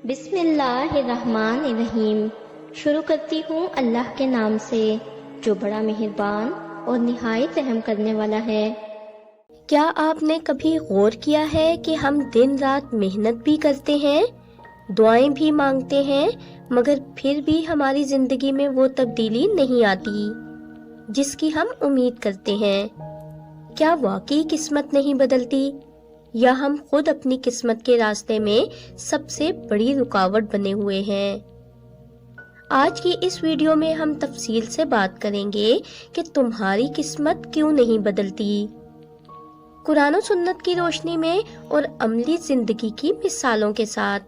بسم اللہ الرحمن الرحیم۔ شروع کرتی ہوں اللہ کے نام سے جو بڑا مہربان اور نہایت رحم کرنے والا ہے۔ کیا آپ نے کبھی غور کیا ہے کہ ہم دن رات محنت بھی کرتے ہیں، دعائیں بھی مانگتے ہیں، مگر پھر بھی ہماری زندگی میں وہ تبدیلی نہیں آتی جس کی ہم امید کرتے ہیں؟ کیا واقعی قسمت نہیں بدلتی، یا ہم خود اپنی قسمت کے راستے میں سب سے بڑی رکاوٹ بنے ہوئے ہیں؟ آج کی اس ویڈیو میں ہم تفصیل سے بات کریں گے کہ تمہاری قسمت کیوں نہیں بدلتی، قرآن و سنت کی روشنی میں اور عملی زندگی کی مثالوں کے ساتھ۔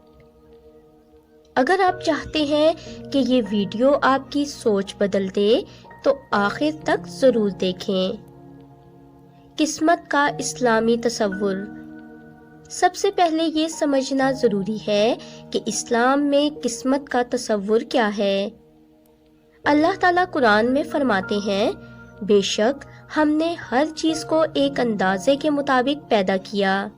اگر آپ چاہتے ہیں کہ یہ ویڈیو آپ کی سوچ بدل دے تو آخر تک ضرور دیکھیں۔ قسمت کا اسلامی تصور۔ سب سے پہلے یہ سمجھنا ضروری ہے کہ اسلام میں قسمت کا تصور کیا ہے۔ اللہ تعالیٰ قرآن میں فرماتے ہیں، بے شک ہم نے ہر چیز کو ایک اندازے کے مطابق پیدا کیا۔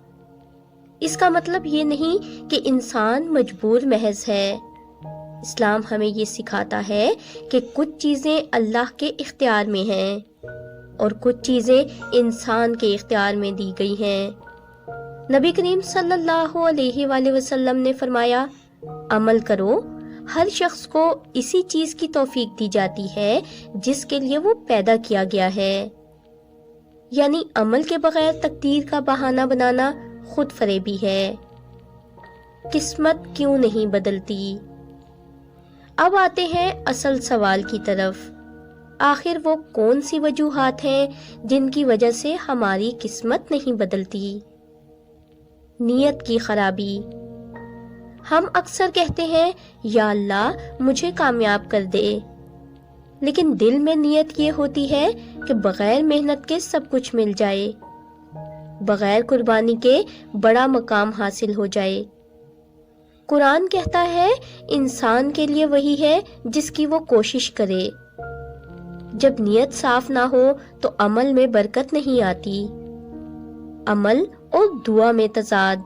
اس کا مطلب یہ نہیں کہ انسان مجبور محض ہے۔ اسلام ہمیں یہ سکھاتا ہے کہ کچھ چیزیں اللہ کے اختیار میں ہیں اور کچھ چیزیں انسان کے اختیار میں دی گئی ہیں۔ نبی کریم صلی اللہ علیہ وآلہ وسلم نے فرمایا، عمل کرو، ہر شخص کو اسی چیز کی توفیق دی جاتی ہے جس کے لیے وہ پیدا کیا گیا ہے۔ یعنی عمل کے بغیر تقدیر کا بہانہ بنانا خود فریبی ہے۔ قسمت کیوں نہیں بدلتی؟ اب آتے ہیں اصل سوال کی طرف۔ آخر وہ کون سی وجوہات ہیں جن کی وجہ سے ہماری قسمت نہیں بدلتی؟ نیت کی خرابی۔ ہم اکثر کہتے ہیں، یا اللہ مجھے کامیاب کر دے، لیکن دل میں نیت یہ ہوتی ہے کہ بغیر محنت کے سب کچھ مل جائے، بغیر قربانی کے بڑا مقام حاصل ہو جائے۔ قرآن کہتا ہے، انسان کے لیے وہی ہے جس کی وہ کوشش کرے۔ جب نیت صاف نہ ہو تو عمل میں برکت نہیں آتی۔ عمل اور دعا میں تضاد۔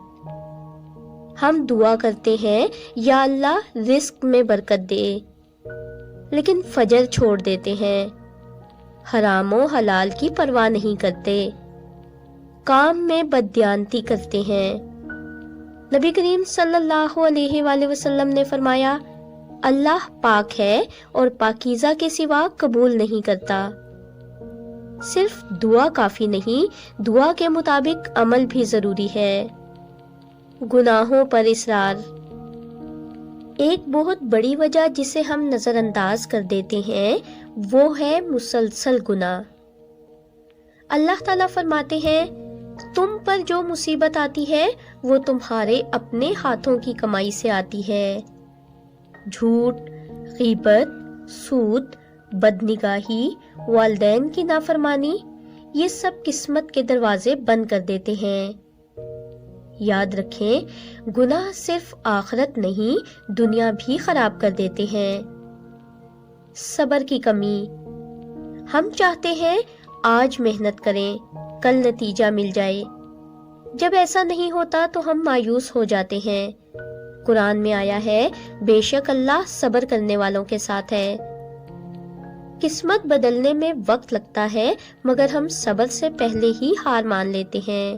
ہم دعا کرتے ہیں، یا اللہ رزق میں برکت دے، لیکن فجر چھوڑ دیتے ہیں، حرام و حلال کی پرواہ نہیں کرتے، کام میں بددیانتی کرتے ہیں۔ نبی کریم صلی اللہ علیہ وآلہ وسلم نے فرمایا، اللہ پاک ہے اور پاکیزہ کے سوا قبول نہیں کرتا۔ صرف دعا کافی نہیں، دعا کے مطابق عمل بھی ضروری ہے۔ گناہوں پر اصرار۔ ایک بہت بڑی وجہ جسے ہم نظر انداز کر دیتے ہیں وہ ہے مسلسل گناہ۔ اللہ تعالیٰ فرماتے ہیں، تم پر جو مصیبت آتی ہے وہ تمہارے اپنے ہاتھوں کی کمائی سے آتی ہے۔ جھوٹ، غیبت، سود، بدنگاہی، والدین کی نافرمانی، یہ سب قسمت کے دروازے بند کر دیتے ہیں۔ یاد رکھیں، گناہ صرف آخرت نہیں دنیا بھی خراب کر دیتے ہیں۔ صبر کی کمی۔ ہم چاہتے ہیں آج محنت کریں، کل نتیجہ مل جائے۔ جب ایسا نہیں ہوتا تو ہم مایوس ہو جاتے ہیں۔ قرآن میں آیا ہے، بے شک اللہ صبر کرنے والوں کے ساتھ ہے۔ قسمت بدلنے میں وقت لگتا ہے، مگر ہم صبر سے پہلے ہی ہار مان لیتے ہیں۔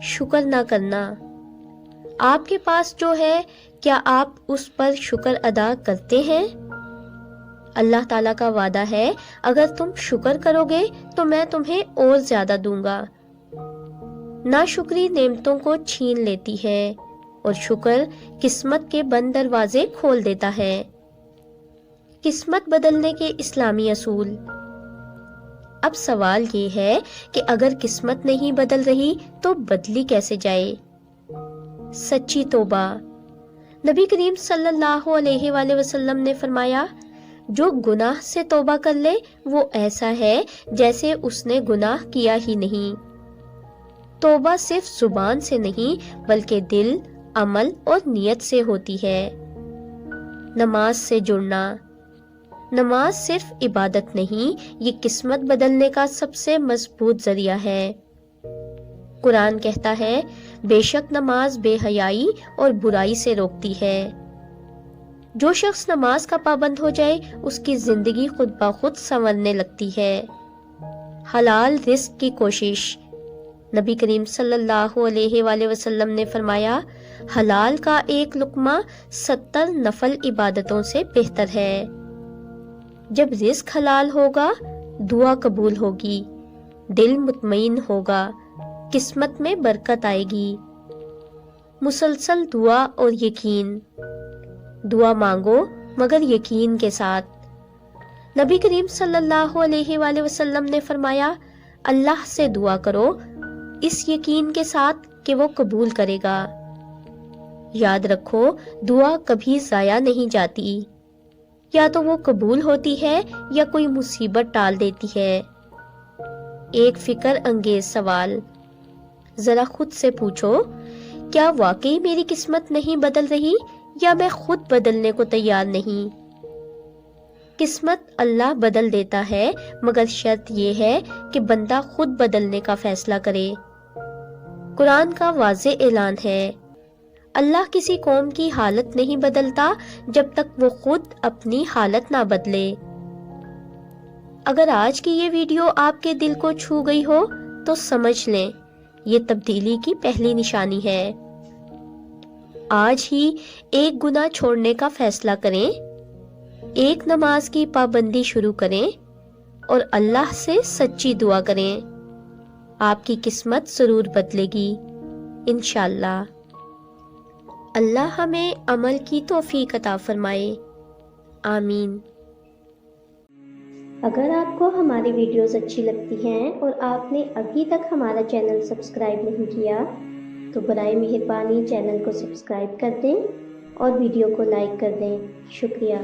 شکر نہ کرنا۔ آپ کے پاس جو ہے، کیا آپ اس پر شکر ادا کرتے ہیں؟ اللہ تعالیٰ کا وعدہ ہے، اگر تم شکر کرو گے تو میں تمہیں اور زیادہ دوں گا۔ ناشکری نعمتوں کو چھین لیتی ہے اور شکر قسمت کے بند دروازے کھول دیتا ہے۔ قسمت بدلنے کے اسلامی اصول۔ اب سوال یہ ہے کہ اگر قسمت نہیں بدل رہی تو بدلی کیسے جائے؟ سچی توبہ۔ نبی کریم صلی اللہ علیہ وآلہ وسلم نے فرمایا، جو گناہ سے توبہ کر لے وہ ایسا ہے جیسے اس نے گناہ کیا ہی نہیں۔ توبہ صرف زبان سے نہیں بلکہ دل، عمل اور نیت سے ہوتی ہے۔ نماز سے جڑنا۔ نماز صرف عبادت نہیں، یہ قسمت بدلنے کا سب سے مضبوط ذریعہ ہے۔ قرآن کہتا ہے، بے شک نماز بے حیائی اور برائی سے روکتی ہے۔ جو شخص نماز کا پابند ہو جائے اس کی زندگی خود بخود سنورنے لگتی ہے۔ حلال رزق کی کوشش۔ نبی کریم صلی اللہ علیہ وآلہ وسلم نے فرمایا، حلال کا ایک لقمہ 70 نفل عبادتوں سے بہتر ہے۔ جب رزق حلال ہوگا دعا قبول ہوگی، دل مطمئن ہوگا، قسمت میں برکت آئے گی۔ مسلسل دعا اور یقین۔ دعا مانگو مگر یقین کے ساتھ۔ نبی کریم صلی اللہ علیہ وآلہ وسلم نے فرمایا، اللہ سے دعا کرو اس یقین کے ساتھ کہ وہ قبول کرے گا۔ یاد رکھو دعا کبھی ضائع نہیں جاتی، یا تو وہ قبول ہوتی ہے یا کوئی مصیبت ٹال دیتی ہے۔ ایک فکر انگیز سوال، ذرا خود سے پوچھو، کیا واقعی میری قسمت نہیں بدل رہی یا میں خود بدلنے کو تیار نہیں؟ قسمت اللہ بدل دیتا ہے مگر شرط یہ ہے کہ بندہ خود بدلنے کا فیصلہ کرے۔ قرآن کا واضح اعلان ہے، اللہ کسی قوم کی حالت نہیں بدلتا جب تک وہ خود اپنی حالت نہ بدلے۔ اگر آج کی یہ ویڈیو آپ کے دل کو چھو گئی ہو تو سمجھ لیں یہ تبدیلی کی پہلی نشانی ہے۔ آج ہی ایک گناہ چھوڑنے کا فیصلہ کریں، ایک نماز کی پابندی شروع کریں اور اللہ سے سچی دعا کریں۔ آپ کی قسمت ضرور بدلے گی انشاءاللہ۔ اللہ ہمیں عمل کی توفیق عطا فرمائے، آمین۔ اگر آپ کو ہماری ویڈیوز اچھی لگتی ہیں اور آپ نے ابھی تک ہمارا چینل سبسکرائب نہیں کیا تو برائے مہربانی چینل کو سبسکرائب کر دیں اور ویڈیو کو لائک کر دیں۔ شکریہ۔